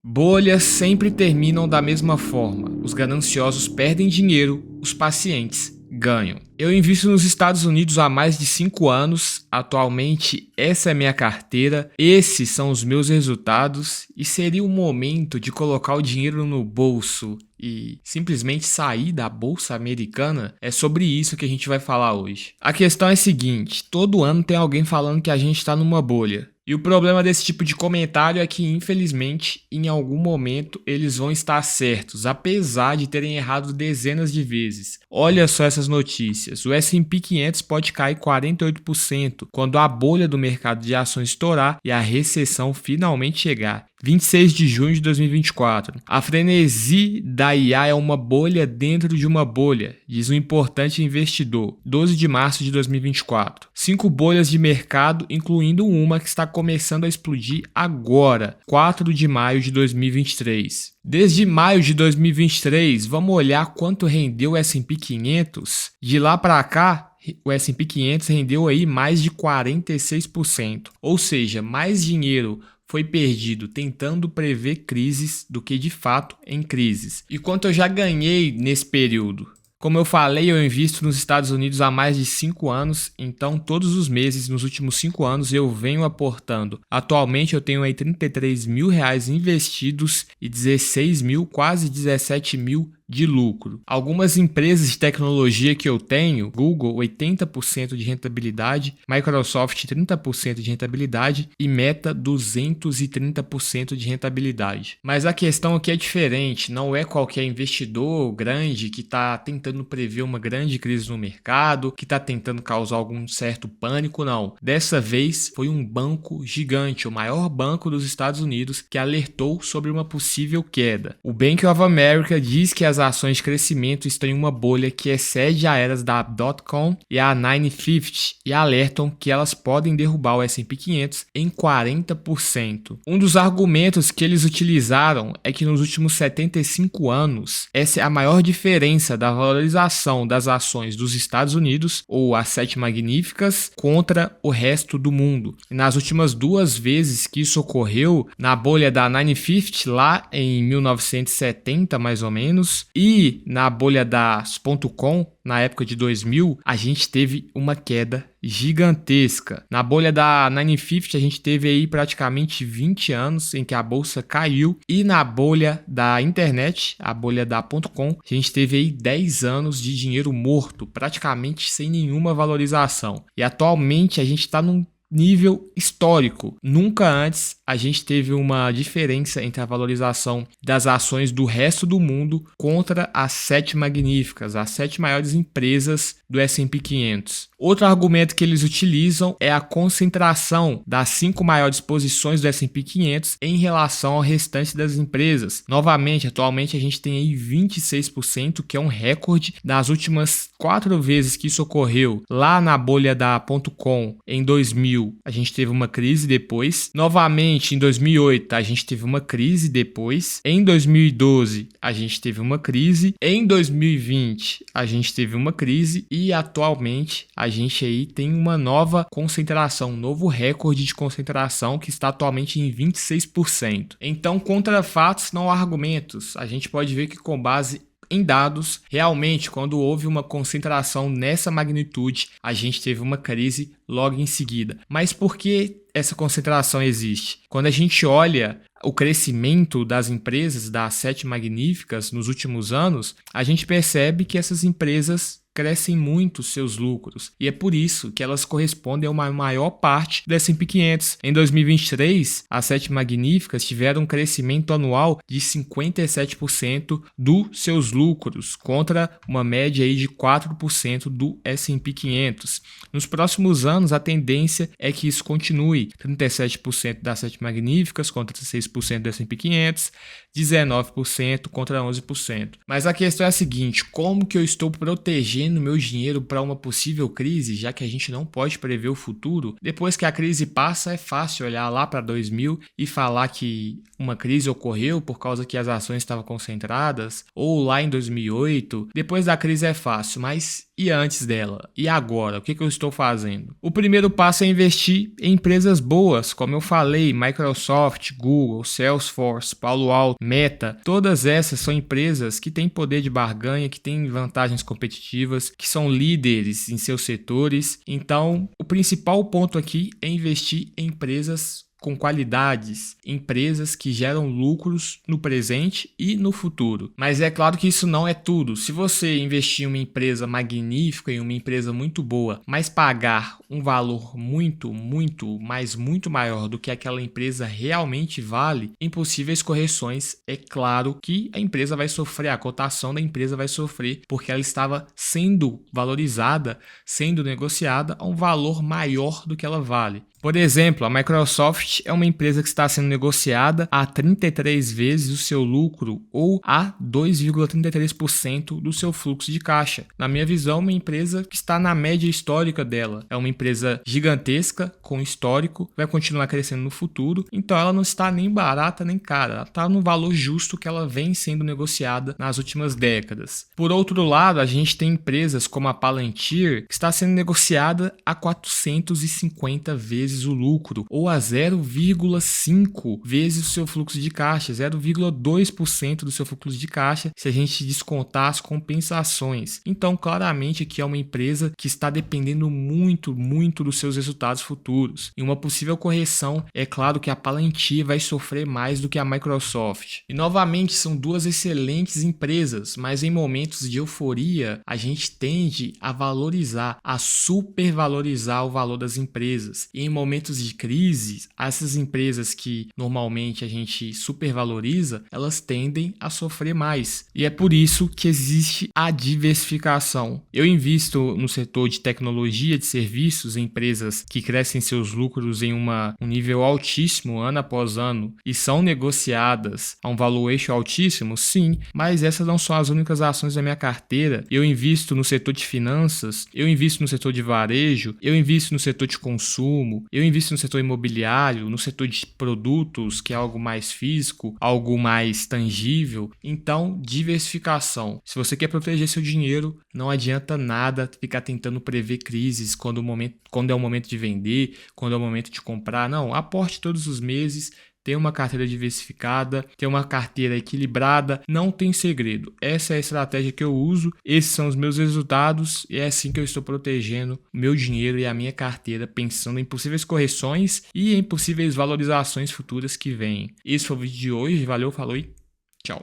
Bolhas sempre terminam da mesma forma. Os gananciosos perdem dinheiro, os pacientes ganham. Eu invisto nos Estados Unidos há mais de 5 anos. Atualmente, essa é minha carteira, esses são os meus resultados e seria o momento de colocar o dinheiro no bolso e simplesmente sair da bolsa americana? É sobre isso que a gente vai falar hoje. A questão é a seguinte: todo ano tem alguém falando que a gente está numa bolha. E o problema desse tipo de comentário é que, infelizmente, em algum momento eles vão estar certos, apesar de terem errado dezenas de vezes. Olha só essas notícias: o S&P 500 pode cair 48% quando a bolha do mercado de ações estourar e a recessão finalmente chegar. 26 de junho de 2024. A frenesi da IA é uma bolha dentro de uma bolha, diz um importante investidor. 12 de março de 2024. 5 bolhas de mercado, incluindo uma que está começando a explodir agora, 4 de maio de 2023. Desde maio de 2023, vamos olhar quanto rendeu o S&P 500? De lá para cá, o S&P 500 rendeu aí mais de 46%, ou seja, mais dinheiro foi perdido tentando prever crises do que de fato em crises. E quanto eu já ganhei nesse período? Como eu falei, eu invisto nos Estados Unidos há mais de 5 anos, então todos os meses, nos últimos 5 anos, eu venho aportando. Atualmente eu tenho aí R$ 33 mil investidos e 16 mil, quase 17 mil de lucro. Algumas empresas de tecnologia que eu tenho, Google 80% de rentabilidade, Microsoft 30% de rentabilidade e Meta 230% de rentabilidade. Mas a questão aqui é diferente, não é qualquer investidor grande que está tentando prever uma grande crise no mercado, que está tentando causar algum certo pânico, não. Dessa vez foi um banco gigante, o maior banco dos Estados Unidos, que alertou sobre uma possível queda. O Bank of America diz que as ações de crescimento estão em uma bolha que excede a eras da .com e a 950 e alertam que elas podem derrubar o S&P 500 em 40%. Um dos argumentos que eles utilizaram é que nos últimos 75 anos, essa é a maior diferença da valorização das ações dos Estados Unidos, ou as 7 magníficas, contra o resto do mundo. E nas últimas 2 vezes que isso ocorreu, na bolha da 950 lá em 1970 mais ou menos, e na bolha das .com, na época de 2000, a gente teve uma queda gigantesca. Na bolha da 950, a gente teve aí praticamente 20 anos em que a bolsa caiu. E na bolha da internet, a bolha da .com, a gente teve aí 10 anos de dinheiro morto, praticamente sem nenhuma valorização. E atualmente a gente está num nível histórico. Nunca antes a gente teve uma diferença entre a valorização das ações do resto do mundo contra as 7 magníficas, as 7 maiores empresas do S&P 500. Outro argumento que eles utilizam é a concentração das 5 maiores posições do S&P 500 em relação ao restante das empresas. Novamente, atualmente a gente tem aí 26%, que é um recorde. Das últimas 4 vezes que isso ocorreu, lá na bolha da .com em 2000, a gente teve uma crise depois. Novamente, em 2008, a gente teve uma crise depois. Em 2012, a gente teve uma crise. Em 2020, a gente teve uma crise. E atualmente, a gente aí tem uma nova concentração, um novo recorde de concentração que está atualmente em 26%. Então, contra fatos, não há argumentos. A gente pode ver que com base em dados, realmente, quando houve uma concentração nessa magnitude, a gente teve uma crise logo em seguida. Mas por que essa concentração existe? Quando a gente olha o crescimento das empresas das 7 magníficas nos últimos anos, a gente percebe que essas empresas crescem muito seus lucros e é por isso que elas correspondem a uma maior parte do S&P 500. Em 2023, as 7 magníficas tiveram um crescimento anual de 57% dos seus lucros, contra uma média aí de 4% do S&P 500. Nos próximos anos, a tendência é que isso continue: 37% das 7 magníficas contra 6% do S&P 500, 19% contra 11%. Mas a questão é a seguinte: como que eu estou protegendo meu dinheiro para uma possível crise, já que a gente não pode prever o futuro? Depois que a crise passa, é fácil olhar lá para 2000 e falar que uma crise ocorreu por causa que as ações estavam concentradas, ou lá em 2008. Depois da crise é fácil, mas E antes dela? E agora? O que eu estou fazendo? O primeiro passo é investir em empresas boas, como eu falei, Microsoft, Google, Salesforce, Palo Alto, Meta. Todas essas são empresas que têm poder de barganha, que têm vantagens competitivas, que são líderes em seus setores. Então, o principal ponto aqui é investir em empresas com qualidades, empresas que geram lucros no presente e no futuro. Mas é claro que isso não é tudo. Se você investir em uma empresa magnífica, em uma empresa muito boa, mas pagar um valor muito maior do que aquela empresa realmente vale, em possíveis correções, é claro que a empresa vai sofrer, a cotação da empresa vai sofrer, porque ela estava sendo valorizada, sendo negociada a um valor maior do que ela vale. Por exemplo, a Microsoft é uma empresa que está sendo negociada a 33 vezes o seu lucro ou a 2,33% do seu fluxo de caixa. Na minha visão, uma empresa que está na média histórica dela. É uma empresa gigantesca, com histórico, vai continuar crescendo no futuro, então ela não está nem barata nem cara, ela está no valor justo que ela vem sendo negociada nas últimas décadas. Por outro lado, a gente tem empresas como a Palantir, que está sendo negociada a 450 vezes o lucro, ou a 0,5 vezes o seu fluxo de caixa, 0,2% do seu fluxo de caixa, se a gente descontar as compensações. Então, claramente aqui é uma empresa que está dependendo muito dos seus resultados futuros. Em uma possível correção, é claro que a Palantir vai sofrer mais do que a Microsoft. E novamente, são duas excelentes empresas, mas em momentos de euforia, a gente tende a valorizar, a supervalorizar o valor das empresas. E em momentos de crise, essas empresas que normalmente a gente supervaloriza, elas tendem a sofrer mais. E é por isso que existe a diversificação. Eu invisto no setor de tecnologia, de serviços, em empresas que crescem seus lucros em um nível altíssimo ano após ano e são negociadas a um valuation altíssimo, sim, mas essas não são as únicas ações da minha carteira. Eu invisto no setor de finanças, eu invisto no setor de varejo, eu invisto no setor de consumo, eu invisto no setor imobiliário, no setor de produtos, que é algo mais físico, algo mais tangível. Então, diversificação. Se você quer proteger seu dinheiro, não adianta nada ficar tentando prever crises quando é o momento de vender, quando é o momento de comprar. Não, aporte todos os meses. Ter uma carteira diversificada, ter uma carteira equilibrada, não tem segredo. Essa é a estratégia que eu uso, esses são os meus resultados e é assim que eu estou protegendo o meu dinheiro e a minha carteira, pensando em possíveis correções e em possíveis valorizações futuras que vêm. Esse foi o vídeo de hoje, valeu, falou e tchau.